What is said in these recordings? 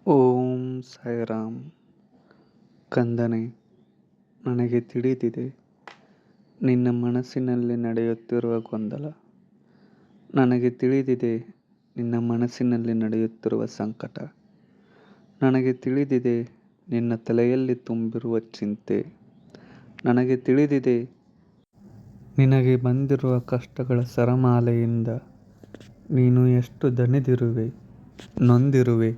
ಓಂ ಸಾಯಿರಾಮ್. ಕಂದನೇ, ನನಗೆ ತಿಳಿದಿದೆ ನಿನ್ನ ಮನಸ್ಸಿನಲ್ಲಿ ನಡೆಯುತ್ತಿರುವ ಗೊಂದಲ. ನನಗೆ ತಿಳಿದಿದೆ ನಿನ್ನ ಮನಸ್ಸಿನಲ್ಲಿ ನಡೆಯುತ್ತಿರುವ ಸಂಕಟ. ನನಗೆ ತಿಳಿದಿದೆ ನಿನ್ನ ತಲೆಯಲ್ಲಿ ತುಂಬಿರುವ ಚಿಂತೆ. ನನಗೆ ತಿಳಿದಿದೆ ನಿನಗೆ ಬಂದಿರುವ ಕಷ್ಟಗಳ ಸರಮಾಲೆಯಿಂದ ನೀನು ಎಷ್ಟು ದಣಿದಿರುವೆ, ನೊಂದಿರುವೆ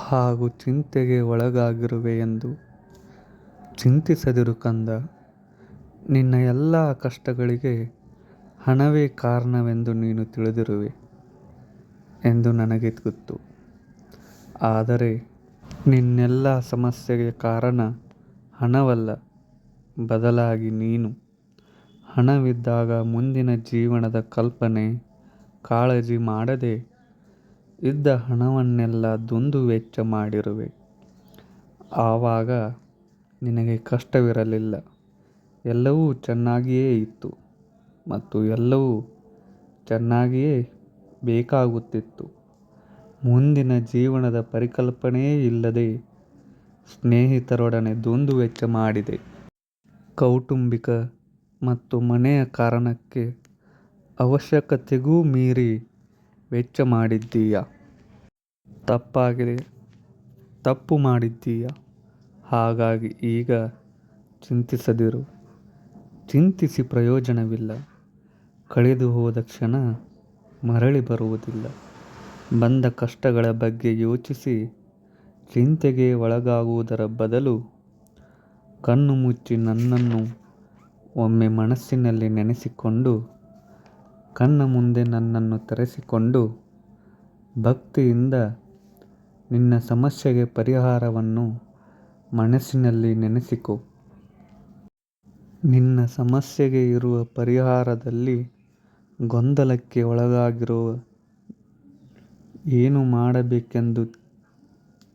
ಹಾಗೂ ಚಿಂತೆಗೆ ಒಳಗಾಗಿರುವೆ ಎಂದು. ಚಿಂತಿಸದಿರು ಕಂದ. ನಿನ್ನ ಎಲ್ಲ ಕಷ್ಟಗಳಿಗೆ ಹಣವೇ ಕಾರಣವೆಂದು ನೀನು ತಿಳಿದಿರುವೆ ಎಂದು ನನಗೆ ಗೊತ್ತು. ಆದರೆ ನಿನ್ನೆಲ್ಲ ಸಮಸ್ಯೆಗೆ ಕಾರಣ ಹಣವಲ್ಲ, ಬದಲಾಗಿ ನೀನು. ಹಣವಿದ್ದಾಗ ಮುಂದಿನ ಜೀವನದ ಕಲ್ಪನೆ, ಕಾಳಜಿ ಮಾಡದೆ ಇದ್ದ ಹಣವನ್ನೆಲ್ಲ ದುಂದು ವೆಚ್ಚ ಮಾಡಿರುವೆ. ಆವಾಗ ನಿನಗೆ ಕಷ್ಟವಿರಲಿಲ್ಲ, ಎಲ್ಲವೂ ಚೆನ್ನಾಗಿಯೇ ಇತ್ತು ಮತ್ತು ಎಲ್ಲವೂ ಚೆನ್ನಾಗಿಯೇ ಬೇಕಾಗುತ್ತಿತ್ತು. ಮುಂದಿನ ಜೀವನದ ಪರಿಕಲ್ಪನೆಯೇ ಇಲ್ಲದೆ ಸ್ನೇಹಿತರೊಡನೆ ದುಂದು ವೆಚ್ಚ ಮಾಡಿದೆ. ಕೌಟುಂಬಿಕ ಮತ್ತು ಮನೆಯ ಕಾರಣಕ್ಕೆ ಅವಶ್ಯಕತೆಗೂ ಮೀರಿ ವೆಚ್ಚ ಮಾಡಿದ್ದೀಯ. ತಪ್ಪು ಮಾಡಿದ್ದೀಯ. ಹಾಗಾಗಿ ಈಗ ಚಿಂತಿಸದಿರು. ಚಿಂತಿಸಿ ಪ್ರಯೋಜನವಿಲ್ಲ. ಕಳೆದು ಹೋದ ಕ್ಷಣ ಮರಳಿ ಬರುವುದಿಲ್ಲ. ಬಂದ ಕಷ್ಟಗಳ ಬಗ್ಗೆ ಯೋಚಿಸಿ ಚಿಂತೆಗೆ ಒಳಗಾಗುವುದರ ಬದಲು ಕಣ್ಣು ಮುಚ್ಚಿ ನನ್ನನ್ನು ಒಮ್ಮೆ ಮನಸ್ಸಿನಲ್ಲಿ ನೆನೆಸಿಕೊಂಡು, ಕಣ್ಣ ಮುಂದೆ ನನ್ನನ್ನು ತರಿಸಿಕೊಂಡು ಭಕ್ತಿಯಿಂದ ನಿನ್ನ ಸಮಸ್ಯೆಗೆ ಪರಿಹಾರವನ್ನು ಮನಸ್ಸಿನಲ್ಲಿ ನೆನೆಸಿಕೊ. ನಿನ್ನ ಸಮಸ್ಯೆಗೆ ಇರುವ ಪರಿಹಾರದಲ್ಲಿ ಗೊಂದಲಕ್ಕೆ ಒಳಗಾಗಿರುವ ಏನು ಮಾಡಬೇಕೆಂದು.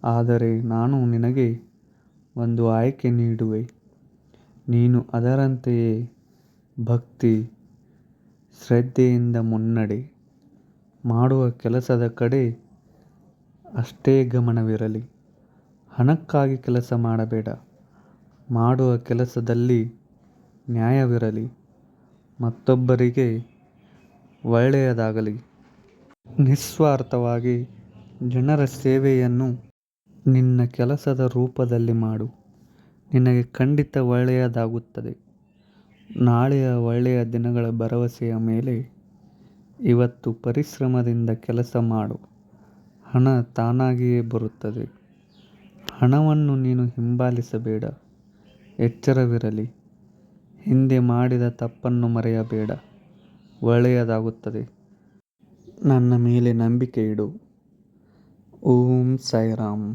ಆದರೆ ನಾನು ನಿನಗೆ ಒಂದು ಆಯ್ಕೆ ನೀಡುವೆ. ನೀನು ಅದರಂತೆಯೇ ಭಕ್ತಿ, ಶ್ರದ್ಧೆಯಿಂದ ಮುನ್ನಡೆ. ಮಾಡುವ ಕೆಲಸದ ಕಡೆ ಅಷ್ಟೇ ಗಮನವಿರಲಿ. ಹಣಕ್ಕಾಗಿ ಕೆಲಸ ಮಾಡಬೇಡ. ಮಾಡುವ ಕೆಲಸದಲ್ಲಿ ನ್ಯಾಯವಿರಲಿ. ಮತ್ತೊಬ್ಬರಿಗೆ ಒಳ್ಳೆಯದಾಗಲಿ. ನಿಸ್ವಾರ್ಥವಾಗಿ ಜನರ ಸೇವೆಯನ್ನು ನಿನ್ನ ಕೆಲಸದ ರೂಪದಲ್ಲಿ ಮಾಡು. ನಿನಗೆ ಖಂಡಿತ ಒಳ್ಳೆಯದಾಗುತ್ತದೆ. ನಾಳೆಯ ಒಳ್ಳೆಯ ದಿನಗಳ ಭರವಸೆಯ ಮೇಲೆ ಇವತ್ತು ಪರಿಶ್ರಮದಿಂದ ಕೆಲಸ ಮಾಡು. ಹಣ ತಾನಾಗಿಯೇ ಬರುತ್ತದೆ. ಹಣವನ್ನು ನೀನು ಹಿಂಬಾಲಿಸಬೇಡ. ಎಚ್ಚರವಿರಲಿ. ಹಿಂದೆ ಮಾಡಿದ ತಪ್ಪನ್ನು ಮರೆಯಬೇಡ. ಒಳ್ಳೆಯದಾಗುತ್ತದೆ. ನನ್ನ ಮೇಲೆ ನಂಬಿಕೆ ಇಡು. ಓಂ ಸಾಯಿರಾಮ್.